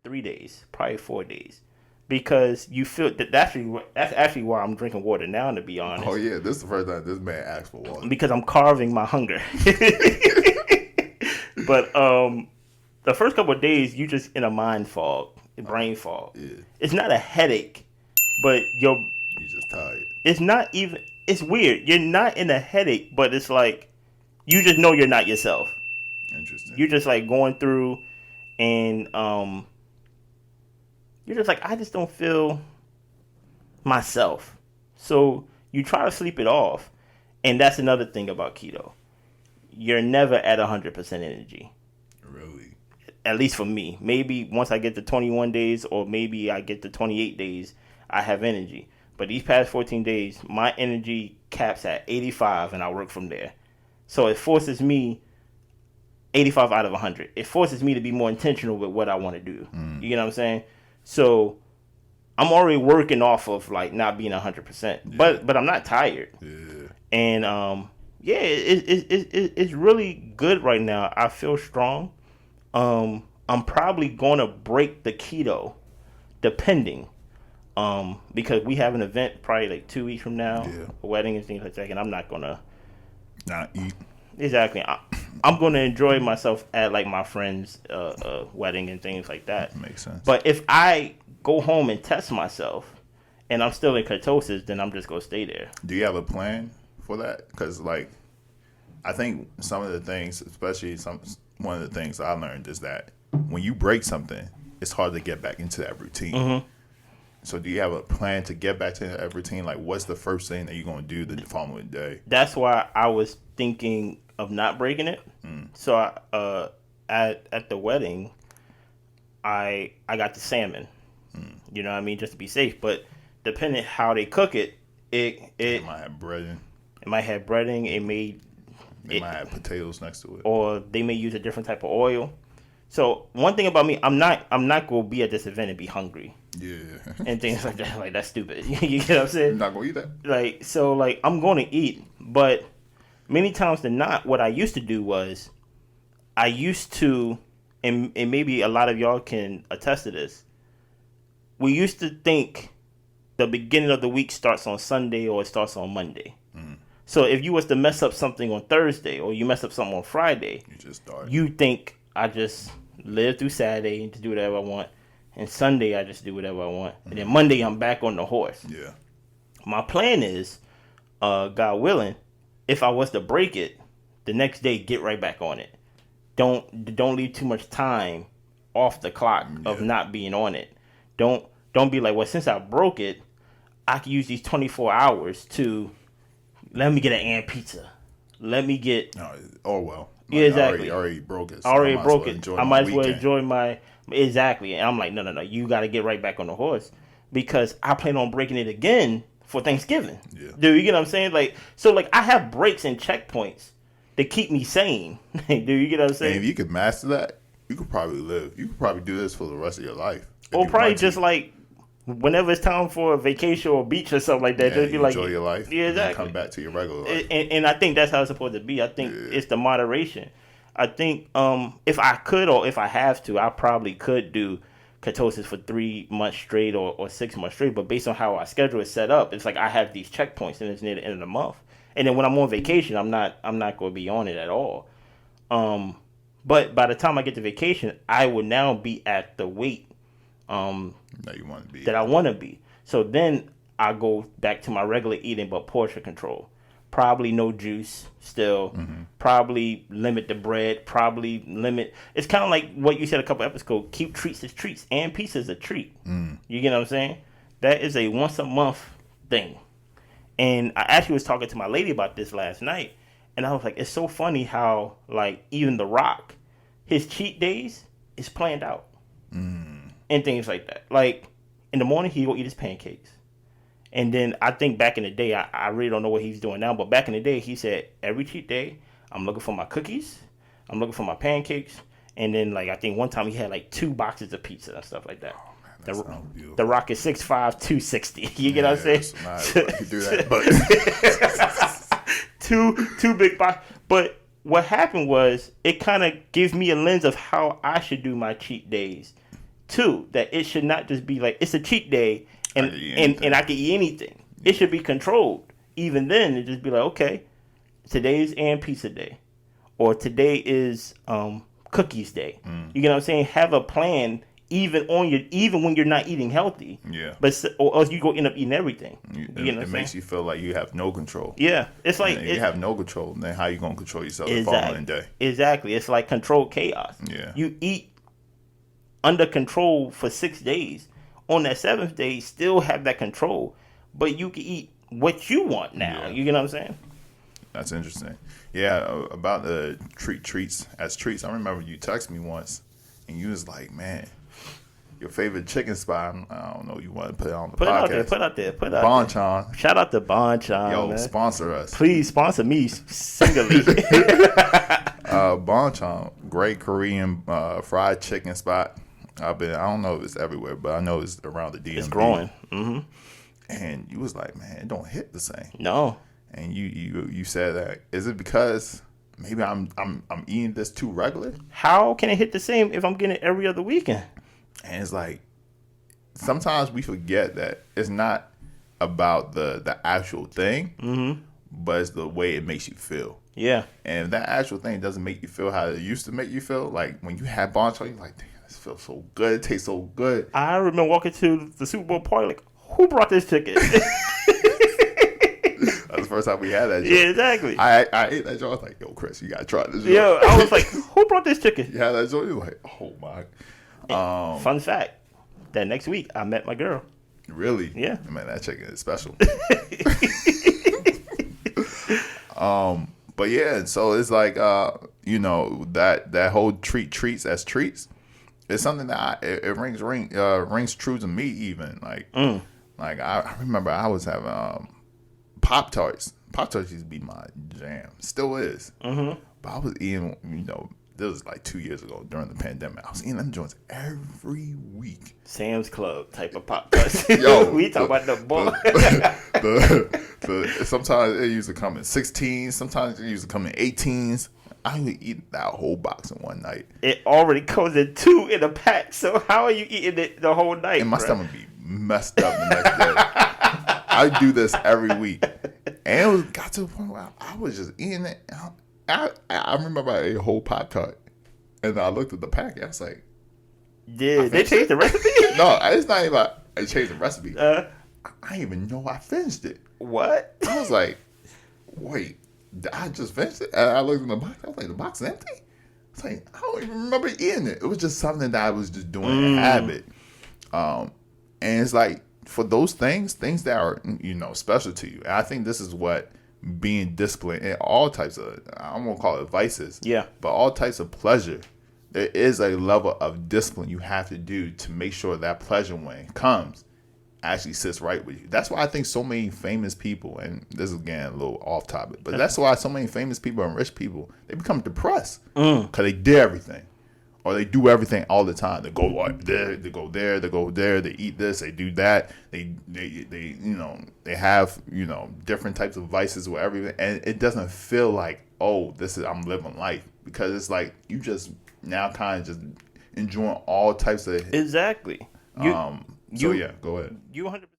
3 days, probably 4 days, because you feel that's actually why I'm drinking water now. To be honest. Oh yeah, this is the first time this man asked for water. Because I'm carving my hunger. But the first couple of days, you just in a mind fog, brain fog. Yeah. It's not a headache, but You just tired. it's not even. It's weird. You're not in a headache, but it's like you just know you're not yourself. Interesting. You're just like going through, and you're just like, I just don't feel myself. So you try to sleep it off, and that's another thing about keto. You're never at 100% energy. Really? At least for me. Maybe once I get to 21 days, or maybe I get to 28 days, I have energy. But these past 14 days, my energy caps at 85, and I work from there. So it forces me 85 out of 100. It forces me to be more intentional with what I want to do. You know what I'm saying? So I'm already working off of like not being 100%, but I'm not tired. Yeah. And it's really good right now. I feel strong. I'm probably gonna break the keto, depending, because we have an event probably like 2 weeks from now, a wedding and things like that, and I'm not gonna not eat. Exactly. I'm gonna enjoy myself at like my friend's wedding and things like that. Makes sense. But if I go home and test myself, and I'm still in ketosis, then I'm just gonna stay there. Do you have a plan for that? Because like, I think some of the things, especially one of the things I learned is that when you break something, it's hard to get back into that routine. Mm-hmm. So do you have a plan to get back to that routine? Like, what's the first thing that you're going to do the following day? That's why I was thinking of not breaking it. So at the wedding, I got the salmon. You know what I mean? Just to be safe. But depending how they cook it, it might have breading. It might have breading. They might have potatoes next to it, or they may use a different type of oil. So one thing about me, I'm not gonna be at this event and be hungry. Yeah. And things like that. Like, that's stupid. You get what I'm saying? You're not gonna eat that. Like I'm gonna eat, but many times than not, what I used to do was, I used to, and maybe a lot of y'all can attest to this. We used to think the beginning of the week starts on Sunday or it starts on Monday. So if you was to mess up something on Thursday or you mess up something on Friday, you just start. You think I just live through Saturday and to do whatever I want, and Sunday I just do whatever I want, and then Monday I'm back on the horse. Yeah. My plan is, God willing, if I was to break it, the next day get right back on it. Don't leave too much time off the clock of not being on it. Don't be like, well, since I broke it, I can use these 24 hours to let me get an and pizza. Let me get. Oh well. Yeah, exactly. I already broke it. So I might as well enjoy my. Exactly. And I'm like, no. You got to get right back on the horse, because I plan on breaking it again for Thanksgiving. Yeah. Dude, you get what I'm saying? Like, so like I have breaks and checkpoints to keep me sane. Dude, you get what I'm saying? And if you could master that, you could probably live. You could probably do this for the rest of your life. Or probably just like, whenever it's time for a vacation or a beach or something like that, just be like, enjoy your life. Yeah, exactly. And come back to your regular life. And I think that's how it's supposed to be. I think it's the moderation. I think if I could, or if I have to, I probably could do ketosis for 3 months straight or 6 months straight. But based on how our schedule is set up, it's like I have these checkpoints, and it's near the end of the month. And then when I'm on vacation, I'm not going to be on it at all. But by the time I get to vacation, I would now be at the weight that you want to be. That I want to be. So then I go back to my regular eating, but portion control. Probably no juice still. Probably limit the bread. Probably limit. It's kind of like what you said a couple episodes ago. Keep treats as treats, and pizza is a treat. You get what I'm saying? That is a once a month thing. And I actually was talking to my lady about this last night, and I was like, it's so funny how like even The Rock, his cheat days is planned out. And things like that. Like, in the morning, he go eat his pancakes. And then I think back in the day, I really don't know what he's doing now, but back in the day, he said, every cheat day, I'm looking for my cookies, I'm looking for my pancakes, and then, like, I think one time he had, like, 2 boxes of pizza and stuff like that. Oh, man, that sounds beautiful. The Rock is 6'5", 260. You get what I'm saying? Nice. You do that, but... two big boxes. But what happened was, it kind of gives me a lens of how I should do my cheat days. Two, that it should not just be like it's a cheat day and I can eat anything. It should be controlled. Even then, it just be like, okay, today's and pizza day, or today is cookies day. You know what I'm saying? Have a plan. Even when you're not eating healthy, or else you go end up eating everything. It makes you feel like you have no control. Yeah, it's like you have no control. Then how you gonna control yourself the following day? Exactly, it's like controlled chaos. Yeah, you eat under control for 6 days. On that 7th day, still have that control, but you can eat what you want now. You know what I'm saying? That's interesting. Yeah, about the treats as treats. I remember you texted me once, and you was like, "Man, your favorite chicken spot." I don't know. You want to put it on the podcast? Put out there. Bonchon. Shout out to Bonchon. Yo, man. sponsor us. Please sponsor me singly. Bonchon, great Korean fried chicken spot. I don't know if it's everywhere, but I know it's around the DMV. It's growing. Mm-hmm. And you was like, man, it don't hit the same. No. And you said that. Is it because maybe I'm eating this too regular? How can it hit the same if I'm getting it every other weekend? And it's like, sometimes we forget that it's not about the actual thing, but it's the way it makes you feel. Yeah. And if that actual thing doesn't make you feel how it used to make you feel, like when you had Bonchon, you're like, damn, this feels so good. It tastes so good. I remember walking to the Super Bowl party like, who brought this chicken? That's the first time we had that joint. Yeah, exactly. I ate that joint. I was like, yo, Chris, you got to try this joint. Yo, I was like, who brought this chicken? You had that joint? You're like, oh, my. Fun fact, that next week, I met my girl. Really? Yeah. Man, that chicken is special. But yeah, so it's like, that whole treats as treats, it's something that it rings true to me even. Like I remember I was having Pop-Tarts. Pop-Tarts used to be my jam. Still is. Mm-hmm. But I was eating, this was like 2 years ago during the pandemic. I was eating them joints every week. Sam's Club type of Pop-Tarts. Yo, we talk about the ball. Sometimes it used to come in 16s. Sometimes it used to come in 18s. I would eat that whole box in one night. It already comes in 2 in a pack. So how are you eating it the whole night? And my stomach be messed up the next day. I do this every week. And it got to the point where I was just eating it. I remember I ate a whole Pop-Tart. And I looked at the pack. I was like, did they change the recipe? No, it's not even like I changed the recipe. I didn't even know I finished it. What? I was like, wait, I just finished it? And I looked in the box. I was like, the box is empty? I was like, I don't even remember eating it. It was just something that I was just doing in habit. And it's like, for those things that are, special to you. And I think this is what being disciplined in all types of, I don't want to call it vices. Yeah. But all types of pleasure. There is a level of discipline you have to do to make sure that pleasure, when it comes, actually sits right with you. That's why I think so many famous people, and this is again a little off topic, but that's why so many famous people and rich people, they become depressed because they did everything, or they do everything all the time. They go there, they go there, they go there, they eat this, they do that, they have different types of vices or everything, and it doesn't feel like, oh, I'm living life, because it's like you just now kind of just enjoying all types of exactly. yeah, go ahead. You 100%.